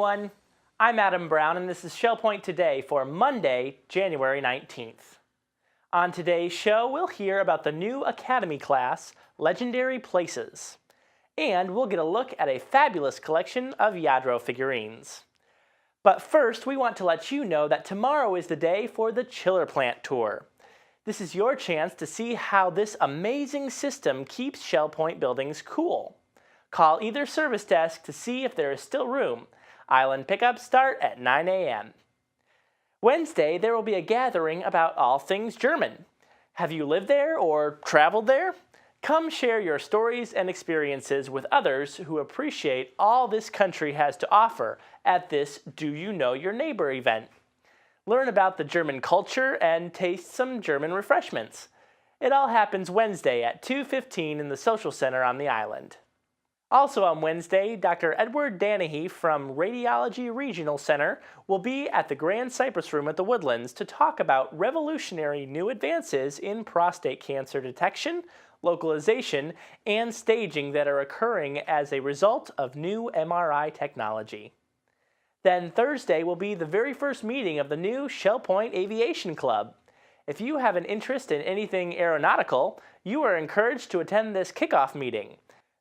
everyone. I'm Adam Brown, and this is Shell Point Today for Monday, January 19th. On today's show, we'll hear about the new Academy class, Legendary Places. And we'll get a look at a fabulous collection of Lladró figurines. But first, we want to let you know that tomorrow is the day for the Chiller Plant Tour. This is your chance to see how this amazing system keeps Shell Point buildings cool. Call either service desk to see if there is still room. Island pickups start at 9 a.m. Wednesday, there will be a gathering about all things German. Have you lived there or traveled there? Come share your stories and experiences with others who appreciate all this country has to offer at this Do You Know Your Neighbor event. Learn about the German culture and taste some German refreshments. It all happens Wednesday at 2:15 in the Social Center on the island. Also on Wednesday, Dr. Edward Danahy from Radiology Regional Center will be at the Grand Cypress Room at the Woodlands to talk about revolutionary new advances in prostate cancer detection, localization, and staging that are occurring as a result of new MRI technology. Then Thursday will be the very first meeting of the new Shell Point Aviation Club. If you have an interest in anything aeronautical, you are encouraged to attend this kickoff meeting.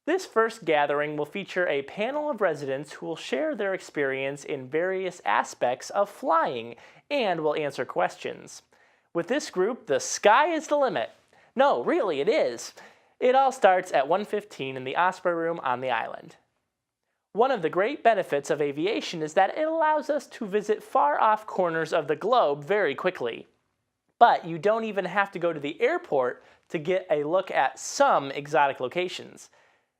This first gathering will feature a panel of residents who will share their experience in various aspects of flying and will answer questions. With this group, the sky is the limit. No, really, it is. It all starts at 1:15 in the Osprey room on the island. One of the great benefits of aviation is that it allows us to visit far-off corners of the globe very quickly. But you don't even have to go to the airport to get a look at some exotic locations.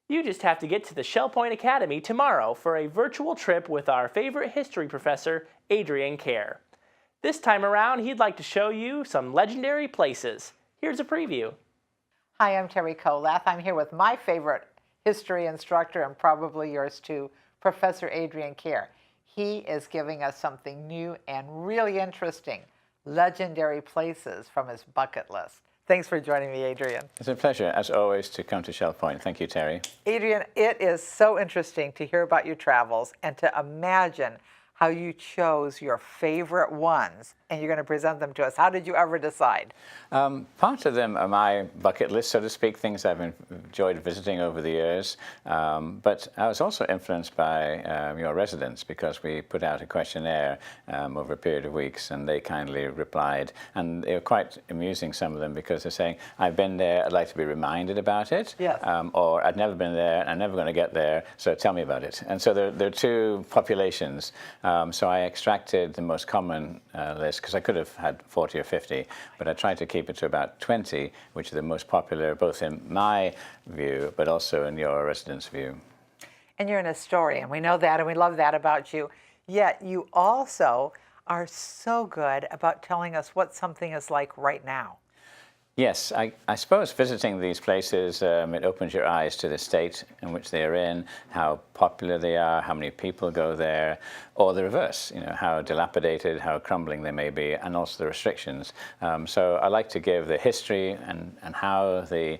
You just have to get to the Shell Point Academy tomorrow for a virtual trip with our favorite history professor, Adrian Kerr. This time around, he'd like to show you some legendary places. Here's a preview. Hi, I'm Terry Kolath. I'm here with my favorite history instructor, and probably yours too, Professor Adrian Kerr. He is giving us something new and really interesting, legendary places from his bucket list. Thanks for joining me, Adrian. It's a pleasure, as always, to come to Shell Point. Thank you, Terry. Adrian, it is so interesting to hear about your travels and to imagine how you chose your favorite ones, and you're going to present them to us. How did you ever decide? Part of them are my bucket list, so to speak, things I've enjoyed visiting over the years. But I was also influenced by your residents, because we put out a questionnaire over a period of weeks, and they kindly replied. And they were quite amusing, some of them, because they're saying, I've been there, I'd like to be reminded about it. Yes. Or I've never been there, and I'm never going to get there, so tell me about it. And so there are two populations. So I extracted the most common list, because I could have had 40 or 50, but I tried to keep it to about 20, which are the most popular, both in my view, but also in your residents' view. And you're an historian. We know that, and we love that about you. Yet you also are so good about telling us what something is like right now. Yes, I suppose visiting these places, it opens your eyes to the state in which they are in, how popular they are, how many people go there, or the reverse, how dilapidated, how crumbling they may be, and also the restrictions. So I like to give the history and how the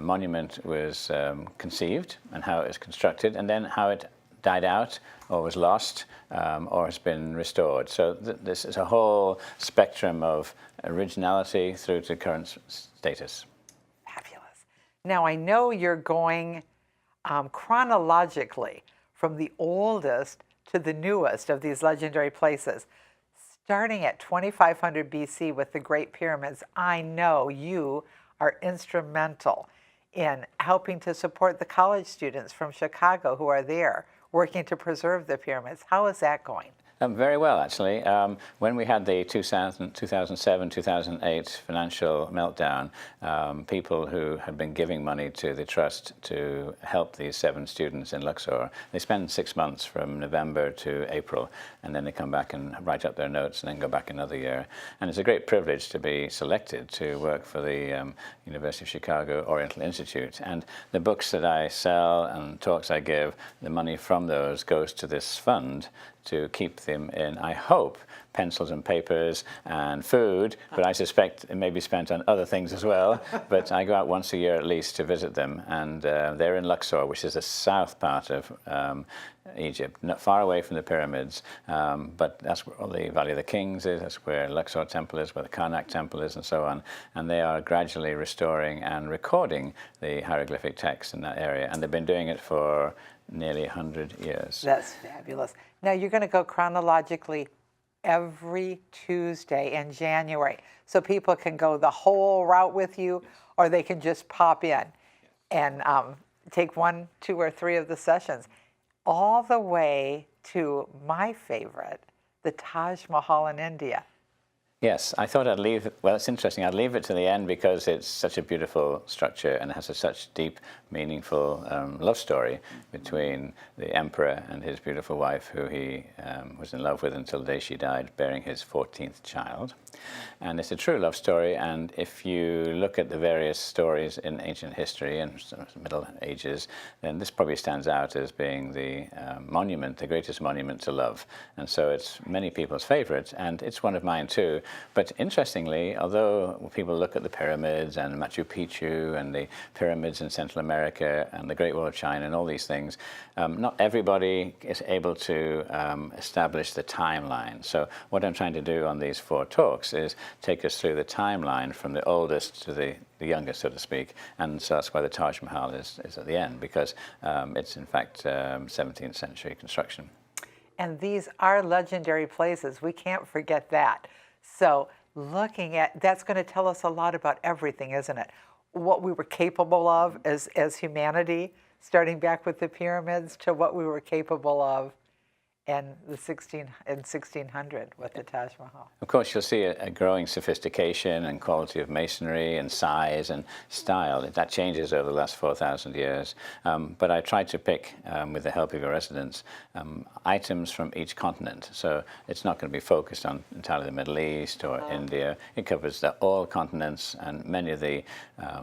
monument was conceived and how it was constructed, and then how it died out or was lost or has been restored. So this is a whole spectrum of originality through to current status. Fabulous. Now, I know you're going chronologically from the oldest to the newest of these legendary places. Starting at 2500 BC with the Great Pyramids, I know you are instrumental in helping to support the college students from Chicago who are there working to preserve the pyramids. How is that going? Very well, actually. When we had the 2007-2008 financial meltdown, people who had been giving money to the trust to help these 7 students in Luxor, they spend 6 months from November to April, and then they come back and write up their notes and then go back another year. And it's a great privilege to be selected to work for the University of Chicago Oriental Institute. And the books that I sell and talks I give, the money from those goes to this fund to keep them in, I hope, pencils and papers and food, but I suspect it may be spent on other things as well. But I go out once a year at least to visit them, and they're in Luxor, which is the south part of Egypt, not far away from the pyramids, but that's where all the Valley of the Kings is, that's where Luxor Temple is, where the Karnak Temple is, and so on. And they are gradually restoring and recording the hieroglyphic text in that area, and they've been doing it for nearly 100 years. That's fabulous. Now you're going to go chronologically every Tuesday in January, so people can go the whole route with you, or they can just pop in and take 1, 2, or 3 of the sessions, all the way to my favorite, the Taj Mahal in India. Yes, I thought I'd leave, well, it's interesting, I'd leave it to the end because it's such a beautiful structure and has such deep, meaningful love story between the emperor and his beautiful wife, who he was in love with until the day she died, bearing his 14th child. And it's a true love story, and if you look at the various stories in ancient history and Middle Ages, then this probably stands out as being the monument, the greatest monument to love. And so it's many people's favorite, and it's one of mine too. But interestingly, although people look at the pyramids and Machu Picchu and the pyramids in Central America and the Great Wall of China and all these things, not everybody is able to establish the timeline. So what I'm trying to do on these 4 talks is take us through the timeline from the oldest to the youngest, so to speak. And so that's why the Taj Mahal is at the end, because it's in fact 17th century construction. And these are legendary places. We can't forget that. So looking at, that's going to tell us a lot about everything, isn't it? What we were capable of as humanity, starting back with the pyramids, to what we were capable of in 1600 with the Taj Mahal. Of course, you'll see a growing sophistication and quality of masonry and size and style. That changes over the last 4,000 years. But I tried to pick, with the help of your residents, items from each continent. So it's not going to be focused on entirely the Middle East or India. It covers all continents and many of the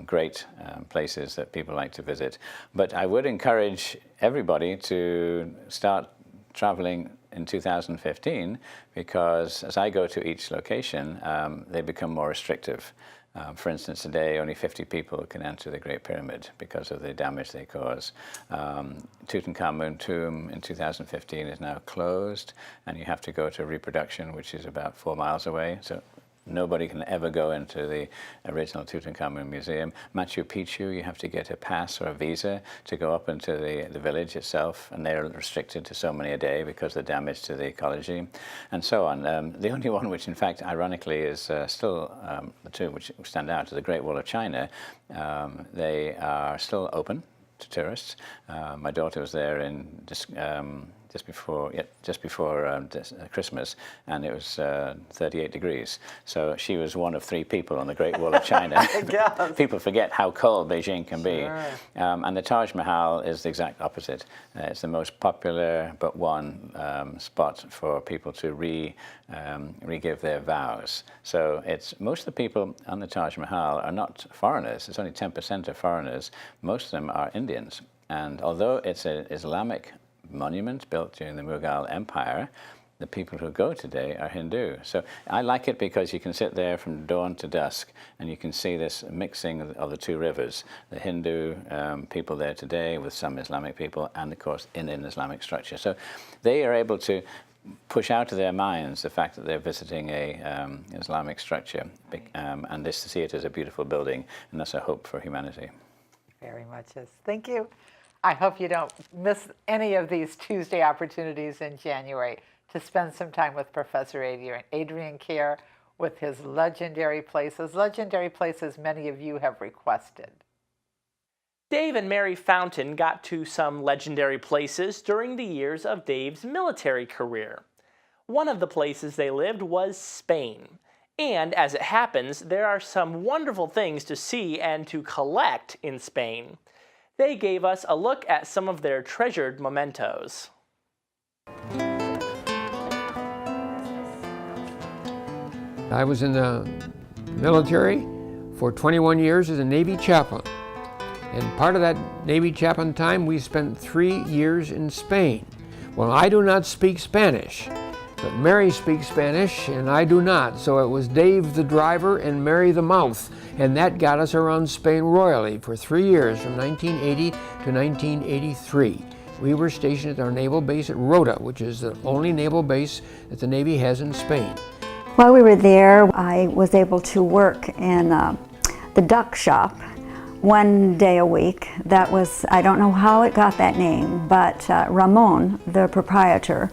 great places that people like to visit. But I would encourage everybody to start traveling in 2015, because as I go to each location, they become more restrictive. For instance, today only 50 people can enter the Great Pyramid because of the damage they cause. Tutankhamun tomb in 2015 is now closed, and you have to go to reproduction, which is about 4 miles away. So nobody can ever go into the original Tutankhamun museum. Machu Picchu, you have to get a pass or a visa to go up into the village itself, and they're restricted to so many a day because of the damage to the ecology, and so on. The only one which, in fact, ironically, is still the two which stand out is the Great Wall of China. They are still open to tourists. My daughter was there in just before Christmas, and it was 38 degrees. So she was one of 3 people on the Great Wall of China. People forget how cold Beijing can be. Sure. And the Taj Mahal is the exact opposite. It's the most popular but one spot for people to re-give their vows. So most of the people on the Taj Mahal are not foreigners. It's only 10% of foreigners. Most of them are Indians. And although it's an Islamic monument built during the Mughal Empire, the people who go today are Hindu. So I like it because you can sit there from dawn to dusk and you can see this mixing of the 2 rivers, the Hindu people there today with some Islamic people, and of course in an Islamic structure. So they are able to push out of their minds the fact that they're visiting a Islamic structure, and they see it as a beautiful building, and that's a hope for humanity. Very much is. Thank you. I hope you don't miss any of these Tuesday opportunities in January to spend some time with Professor Adrian Kerr with his legendary places many of you have requested. Dave and Mary Fountain got to some legendary places during the years of Dave's military career. One of the places they lived was Spain. And as it happens, there are some wonderful things to see and to collect in Spain. They gave us a look at some of their treasured mementos. I was in the military for 21 years as a Navy chaplain. And part of that Navy chaplain time, we spent 3 years in Spain. Well, I do not speak Spanish, But Mary speaks Spanish and I do not, so it was Dave the driver and Mary the mouth, and that got us around Spain royally for 3 years, from 1980 to 1983. We were stationed at our naval base at Rota, which is the only naval base that the Navy has in Spain. While we were there, I was able to work in the duck shop 1 day a week. That was, I don't know how it got that name, but Ramon, the proprietor,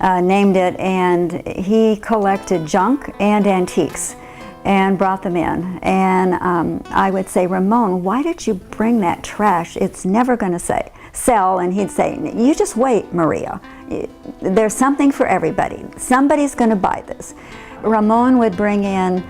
named it, and he collected junk and antiques and brought them in. And I would say, Ramon, why did you bring that trash? It's never going to sell. And he'd say, you just wait, Maria. There's something for everybody. Somebody's going to buy this. Ramon would bring in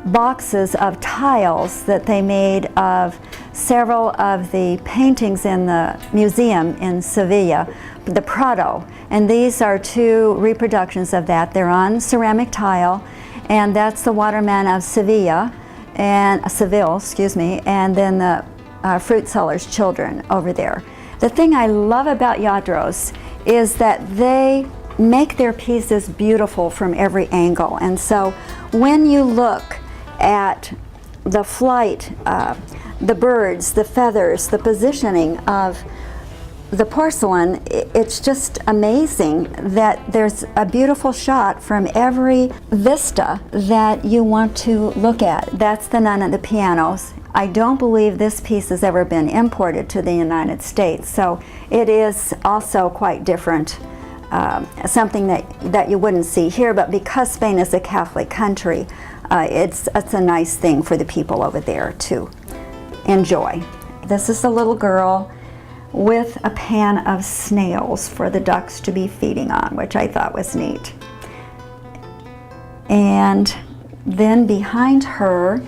boxes of tiles that they made of several of the paintings in the museum in Sevilla, the Prado. And these are 2 reproductions of that. They're on ceramic tile, and that's the Waterman of Seville, and then the fruit seller's children over there. The thing I love about Lladros is that they make their pieces beautiful from every angle. And so when you look at the flight, the birds, the feathers, the positioning of the porcelain, it's just amazing that there's a beautiful shot from every vista that you want to look at. That's the Nun and the Pianos. I don't believe this piece has ever been imported to the United States, so it is also quite different, something that you wouldn't see here, but because Spain is a Catholic country, it's a nice thing for the people over there to enjoy. This is a little girl with a pan of snails for the ducks to be feeding on, which I thought was neat. And then behind her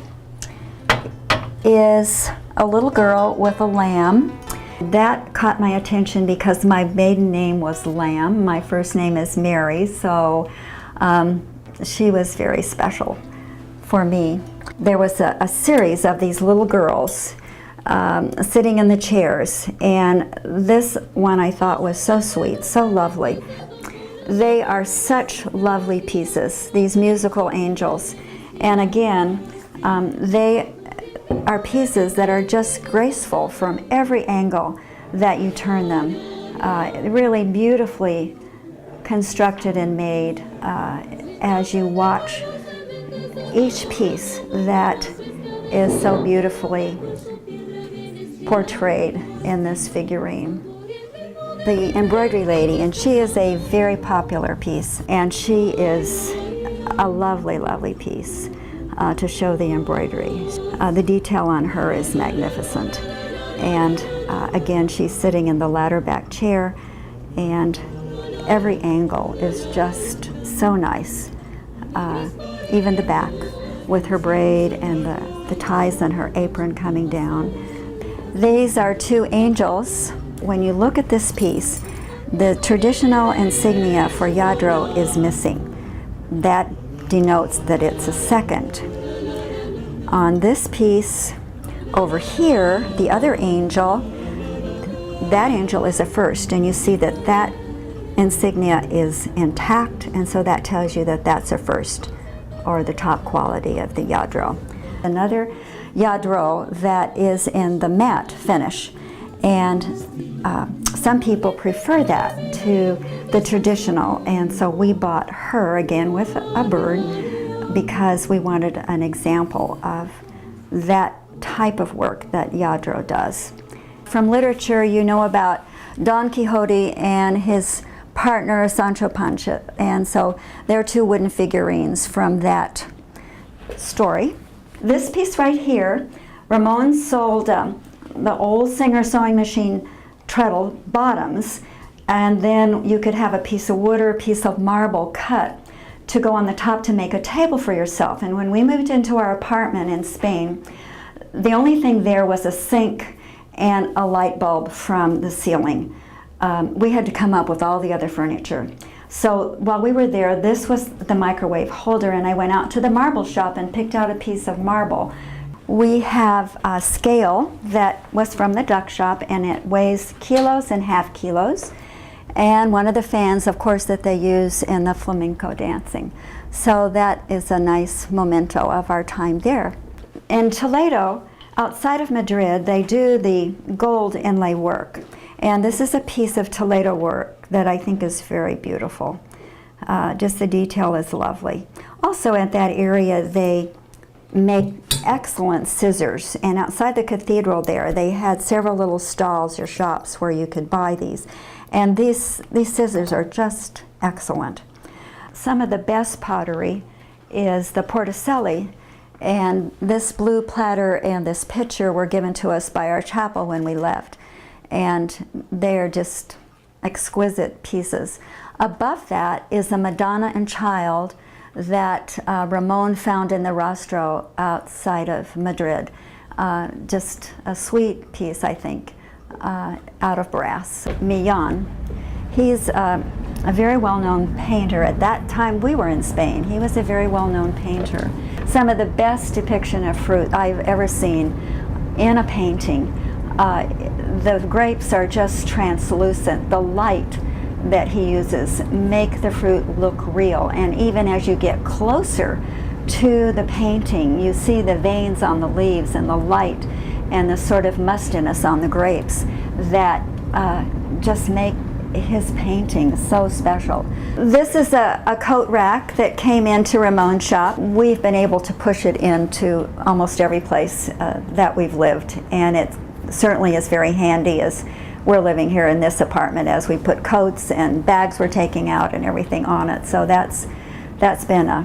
is a little girl with a lamb. That caught my attention because my maiden name was Lamb. My first name is Mary, so she was very special for me. There was a series of these little girls sitting in the chairs, and this one I thought was so sweet, so lovely. They are such lovely pieces, these musical angels, and again, they are pieces that are just graceful from every angle that you turn them. Really beautifully constructed and made as you watch each piece that is so beautifully portrayed in this figurine. The embroidery lady, and she is a very popular piece, and she is a lovely, lovely piece to show the embroidery. The detail on her is magnificent. And again, she's sitting in the ladder back chair, and every angle is just so nice. Even the back with her braid and the ties on her apron coming down. These are 2 angels. When you look at this piece, the traditional insignia for Lladró is missing. That denotes that it's a second. On this piece over here, the other angel, that angel is a first, and you see that that insignia is intact, and so that tells you that that's a first, or the top quality of the Lladró. Another Lladró that is in the matte finish, and some people prefer that to the traditional, and so we bought her again with a bird because we wanted an example of that type of work that Lladró does. From literature, you know about Don Quixote and his partner Sancho Panza, and so there are 2 wooden figurines from that story. This piece right here, Ramon sold the old Singer sewing machine treadle bottoms, and then you could have a piece of wood or a piece of marble cut to go on the top to make a table for yourself. And when we moved into our apartment in Spain, the only thing there was a sink and a light bulb from the ceiling. We had to come up with all the other furniture. So while we were there, this was the microwave holder, and I went out to the marble shop and picked out a piece of marble. We have a scale that was from the duck shop, and it weighs kilos and half kilos. and one of the fans, of course, that they use in the flamenco dancing. So that is a nice memento of our time there. In Toledo, outside of Madrid, they do the gold inlay work. And this is a piece of Toledo work that I think is very beautiful. Just the detail is lovely. Also at that area, they make excellent scissors. And outside the cathedral there, they had several little stalls or shops where you could buy these. And these scissors are just excellent. Some of the best pottery is the Porticelli. And this blue platter and this pitcher were given to us by our chapel when we left. And they are just exquisite pieces. Above that is a Madonna and Child that Ramon found in the Rostro outside of Madrid. Just a sweet piece, I think, out of brass. Millán, he's a very well-known painter. At that time we were in Spain. He was a very well-known painter. Some of the best depiction of fruit I've ever seen in a painting. The grapes are just translucent. The light that he uses make the fruit look real, and even as you get closer to the painting, you see the veins on the leaves and the light and the sort of mustiness on the grapes that just make his painting so special. This is a coat rack that came into Ramon's shop. We've been able to push it into almost every place that we've lived, and it certainly is very handy as we're living here in this apartment, as we put coats and bags we're taking out and everything on it. So that's been a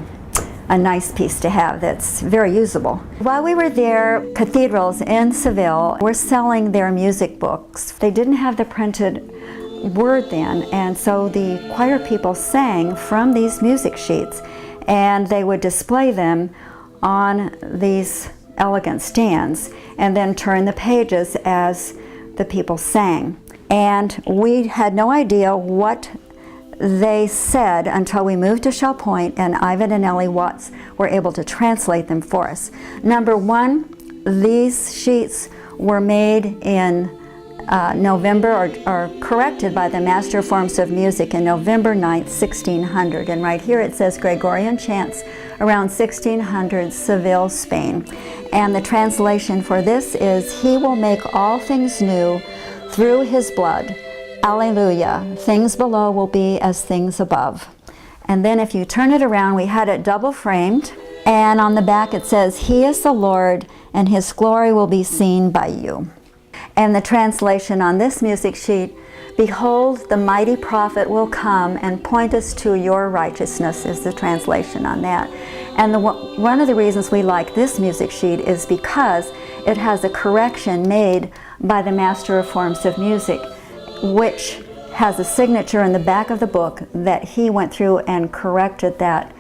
nice piece to have that's very usable. While we were there, cathedrals in Seville were selling their music books. They didn't have the printed word then, and so the choir people sang from these music sheets, and they would display them on these elegant stands and then turn the pages as the people sang. And we had no idea what they said until we moved to Shell Point, and Ivan and Ellie Watts were able to translate them for us. Number one, these sheets were made in November, or corrected by the Master of Forms of Music in November 9th, 1600. And right here it says Gregorian chants around 1600, Seville, Spain. And the translation for this is, "He will make all things new through his blood. Alleluia. Things below will be as things above." And then if you turn it around, we had it double framed. And on the back it says, "He is the Lord, and his glory will be seen by you." And the translation on this music sheet, "Behold, the mighty prophet will come and point us to your righteousness," is the translation on that. And one of the reasons we like this music sheet is because it has a correction made by the Master of Forms of Music, which has a signature in the back of the book that he went through and corrected that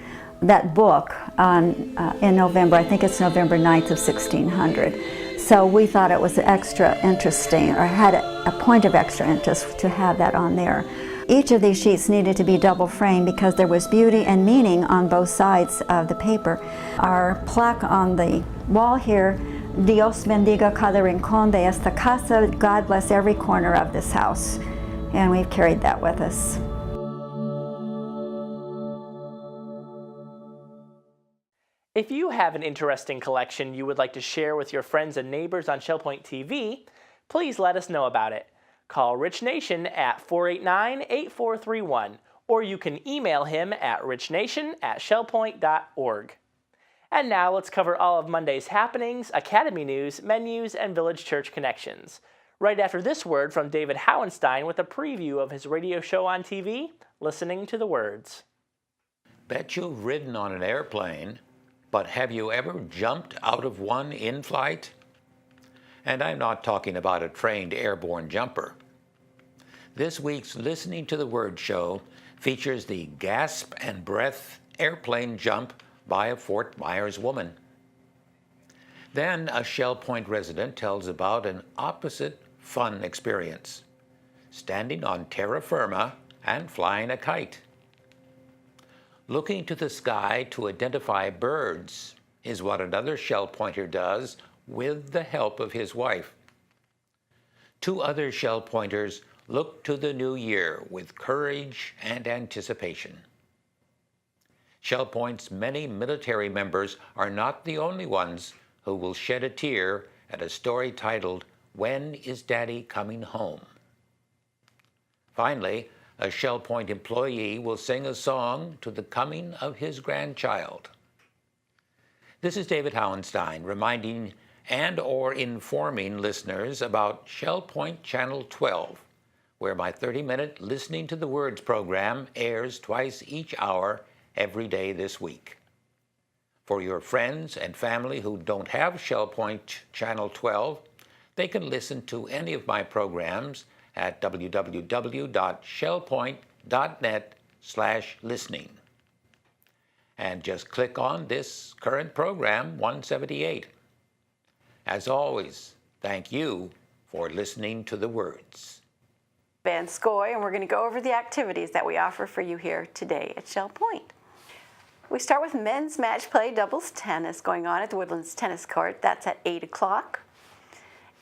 book in November. I think it's November 9th of 1600. So we thought it was extra interesting, or had a point of extra interest to have that on there. Each of these sheets needed to be double framed because there was beauty and meaning on both sides of the paper. Our plaque on the wall here, "Dios bendiga cada rincón de esta casa," God bless every corner of this house. And we've carried that with us. If you have an interesting collection you would like to share with your friends and neighbors on Shell Point TV, please let us know about it. Call Rich Nation at 489-8431, or you can email him at richnation@shellpoint.org. And now let's cover all of Monday's happenings, Academy news, menus, and Village Church connections. Right after this word from David Howenstein with a preview of his radio show on TV, Listening to the Words. Bet you've ridden on an airplane, but have you ever jumped out of one in flight? And I'm not talking about a trained airborne jumper. This week's Listening to the Word show features the gasp and breath airplane jump by a Fort Myers woman. Then a Shell Point resident tells about an opposite fun experience, standing on terra firma and flying a kite. Looking to the sky to identify birds is what another Shell Pointer does with the help of his wife. Two other Shell Pointers look to the new year with courage and anticipation. Shell Point's many military members are not the only ones who will shed a tear at a story titled, "When is Daddy Coming Home?" Finally, a Shell Point employee will sing a song to the coming of his grandchild. This is David Howenstein reminding and/or informing listeners about Shell Point Channel 12, where my 30-minute Listening to the Words program airs twice each hour every day this week. For your friends and family who don't have Shell Point Channel 12, they can listen to any of my programs at www.shellpoint.net/listening. And just click on this current program, 178. As always, thank you for listening to the words. Van Scoy, and we're going to go over the activities that we offer for you here today at Shell Point. We start with men's match play doubles tennis going on at the Woodlands Tennis Court. That's at 8 o'clock.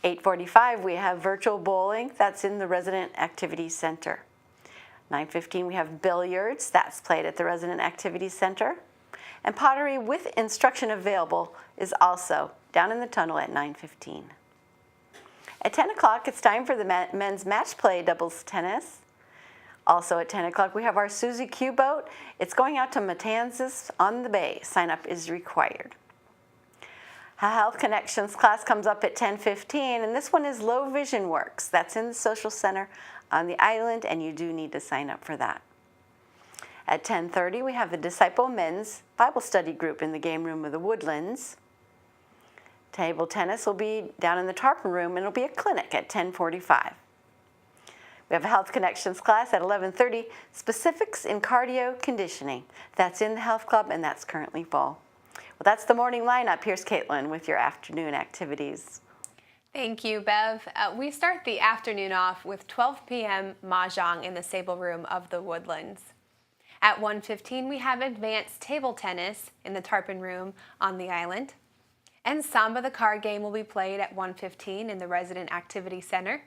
8:45, we have virtual bowling. That's in the Resident Activities Center. 9:15, we have billiards. That's played at the Resident Activities Center. And pottery with instruction available is also down in the tunnel at 9:15. At 10 o'clock, it's time for the men's match play doubles tennis. Also at 10 o'clock, we have our Susie Q boat. It's going out to Matanzas on the Bay. Sign up is required. A Health Connections class comes up at 10:15, and this one is Low Vision Works. That's in the Social Center on the island, and you do need to sign up for that. At 10:30, we have the Disciple Men's Bible Study Group in the game room of the Woodlands. Table tennis will be down in the Tarpon room, and it'll be a clinic at 10:45. We have a Health Connections class at 11:30, Specifics in Cardio Conditioning. That's in the Health Club, and that's currently full. Well, that's the morning lineup. Here's Caitlin with your afternoon activities. Thank you, Bev. We start the afternoon off with 12 p.m. Mahjong in the Sabal room of the Woodlands. At 1:15, we have advanced table tennis in the Tarpon room on the island. And Samba, the card game, will be played at 1:15 in the Resident Activity Center.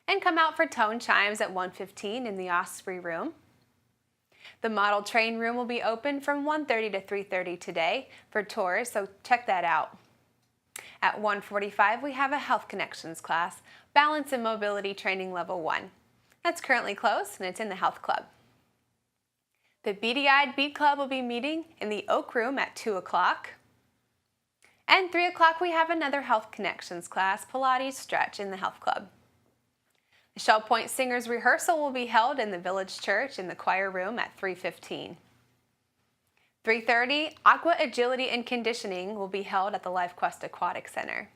And come out for tone chimes at 1:15 in the Osprey room. The model train room will be open from 1:30 to 3:30 today for tours, so check that out. At 1:45, we have a Health Connections class, Balance and Mobility Training Level 1. That's currently closed, and it's in the Health Club. The Beady-Eyed Bead Club will be meeting in the Oak Room at 2 o'clock. And 3 o'clock, we have another Health Connections class, Pilates Stretch in the Health Club. The Shell Point Singers Rehearsal will be held in the Village Church in the choir room at 3:15. 3:30, Aqua Agility and Conditioning will be held at the LifeQuest Aquatic Center.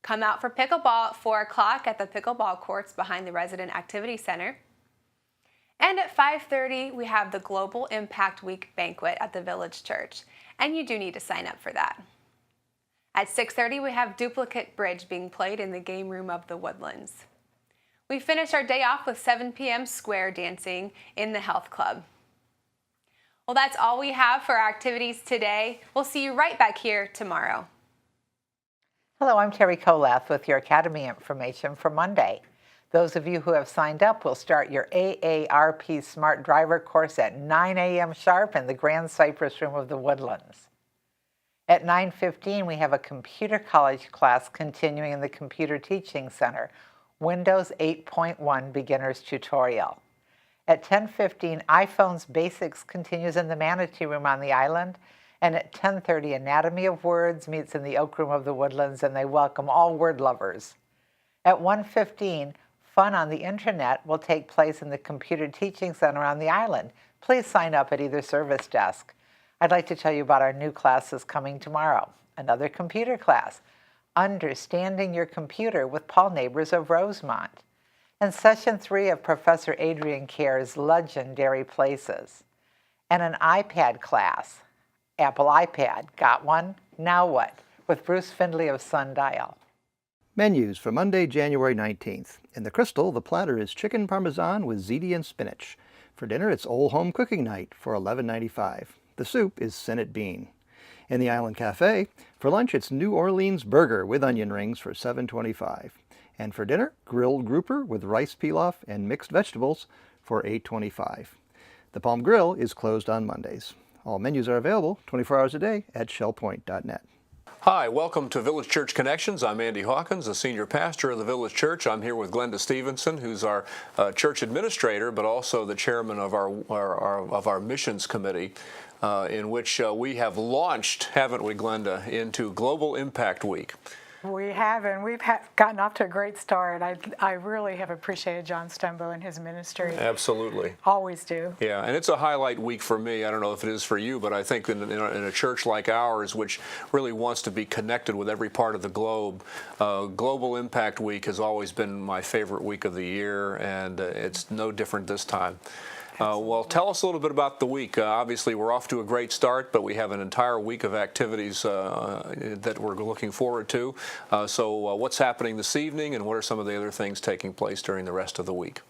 Come out for pickleball at 4 o'clock at the pickleball courts behind the Resident Activity Center. And at 5:30, we have the Global Impact Week banquet at the Village Church, and you do need to sign up for that. At 6:30, we have Duplicate Bridge being played in the game room of the Woodlands. We finish our day off with 7 p.m. square dancing in the Health Club. Well, that's all we have for our activities today. We'll see you right back here tomorrow. Hello, I'm Terry Kolath with your Academy information for Monday. Those of you who have signed up will start your AARP Smart Driver course at 9 a.m. sharp in the Grand Cypress room of the Woodlands. At 9:15, we have a computer college class continuing in the Computer Teaching Center, Windows 8.1 Beginner's Tutorial. At 10:15, iPhone's Basics continues in the Manatee Room on the island, and at 10:30, Anatomy of Words meets in the Oak Room of the Woodlands, and they welcome all word lovers. At 1:15, Fun on the Internet will take place in the Computer Teaching Center on the island. Please sign up at either service desk. I'd like to tell you about our new classes coming tomorrow. Another computer class, Understanding Your Computer with Paul Neighbors of Rosemont, and Session 3 of Professor Adrian Kerr's Legendary Places, and an iPad class, Apple iPad, got one? Now what? With Bruce Findlay of Sundial. Menus for Monday, January 19th. In the Crystal, the platter is chicken parmesan with ziti and spinach. For dinner, it's Old Home Cooking Night for $11.95. The soup is Senate Bean. In the Island Cafe, for lunch it's New Orleans Burger with onion rings for $7.25. And for dinner, grilled grouper with rice pilaf and mixed vegetables for $8.25. The Palm Grill is closed on Mondays. All menus are available 24 hours a day at shellpoint.net. Hi, welcome to Village Church Connections. I'm Andy Hawkins, the senior pastor of the Village Church. I'm here with Glenda Stephenson, who's our church administrator, but also the chairman of our missions committee, in which we have launched, haven't we, Glenda, into Global Impact Week. We have, and we've gotten off to a great start. I really have appreciated John Stumbo and his ministry. Absolutely. Always do. Yeah, and it's a highlight week for me. I don't know if it is for you, but I think in a church like ours, which really wants to be connected with every part of the globe, Global Impact Week has always been my favorite week of the year, and it's no different this time. Well, tell us a little bit about the week. Obviously, we're off to a great start, but we have an entire week of activities that we're looking forward to. So what's happening this evening, and what are some of the other things taking place during the rest of the week?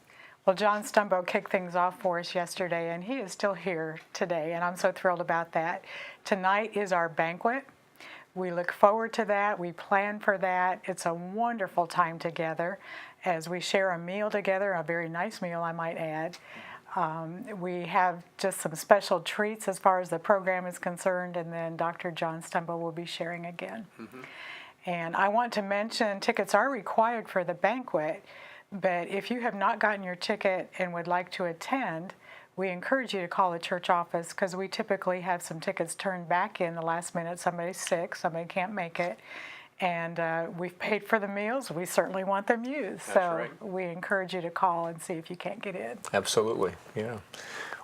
Well, John Stumbo kicked things off for us yesterday, and he is still here today, and I'm so thrilled about that. Tonight is our banquet. We look forward to that. We plan for that. It's a wonderful time together as we share a meal together, a very nice meal, I might add. We have just some special treats as far as the program is concerned, and then Dr. John Stumbo will be sharing again. Mm-hmm. And I want to mention tickets are required for the banquet, but if you have not gotten your ticket and would like to attend, we encourage you to call the church office because we typically have some tickets turned back in the last minute. Somebody's sick, somebody can't make it. And we've paid for the meals. We certainly want them used. That's so right. We encourage you to call and see if you can't get in. Absolutely, yeah.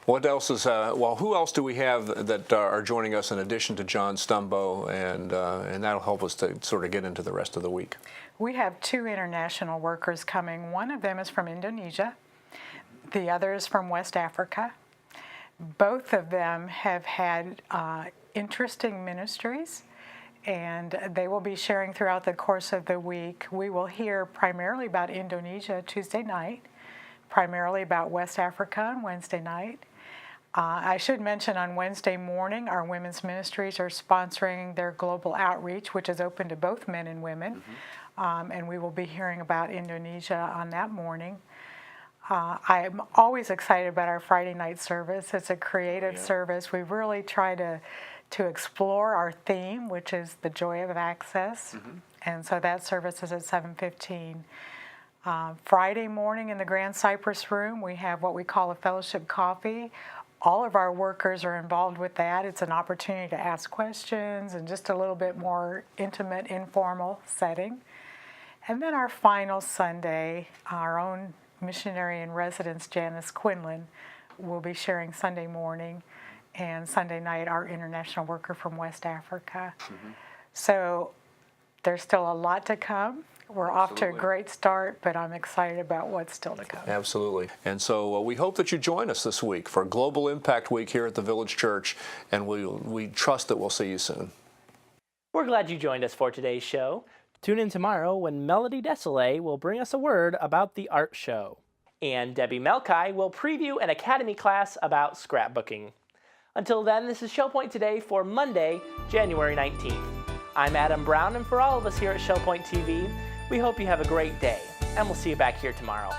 What else is, well, who else do we have that are joining us in addition to John Stumbo, and that'll help us to sort of get into the rest of the week? We have 2 international workers coming. One of them is from Indonesia. The other is from West Africa. Both of them have had interesting ministries, and they will be sharing throughout the course of the week. We will hear primarily about Indonesia Tuesday night, primarily about West Africa on Wednesday night. I should mention on Wednesday morning, our women's ministries are sponsoring their global outreach, which is open to both men and women, and we will be hearing about Indonesia on that morning. I'm always excited about our Friday night service. It's a creative service. We really try to explore our theme, which is the joy of access. And so that service is at 7:15. Friday morning in the Grand Cypress room, we have what we call a fellowship coffee. All of our workers are involved with that. It's an opportunity to ask questions and just a little bit more intimate, informal setting. And then our final Sunday, our own missionary in residence, Janice Quinlan, will be sharing Sunday morning, and Sunday night, our international worker from West Africa. So there's still a lot to come. We're off to a great start, but I'm excited about what's still to come. Absolutely. And so we hope that you join us this week for Global Impact Week here at the Village Church, and we trust that we'll see you soon. We're glad you joined us for today's show. Tune in tomorrow when Melody Desolé will bring us a word about the art show. And Debbie Melkai will preview an academy class about scrapbooking. Until then, this is Shell Point Today for Monday, January 19th. I'm Adam Brown, and for all of us here at Shell Point TV, we hope you have a great day, and we'll see you back here tomorrow.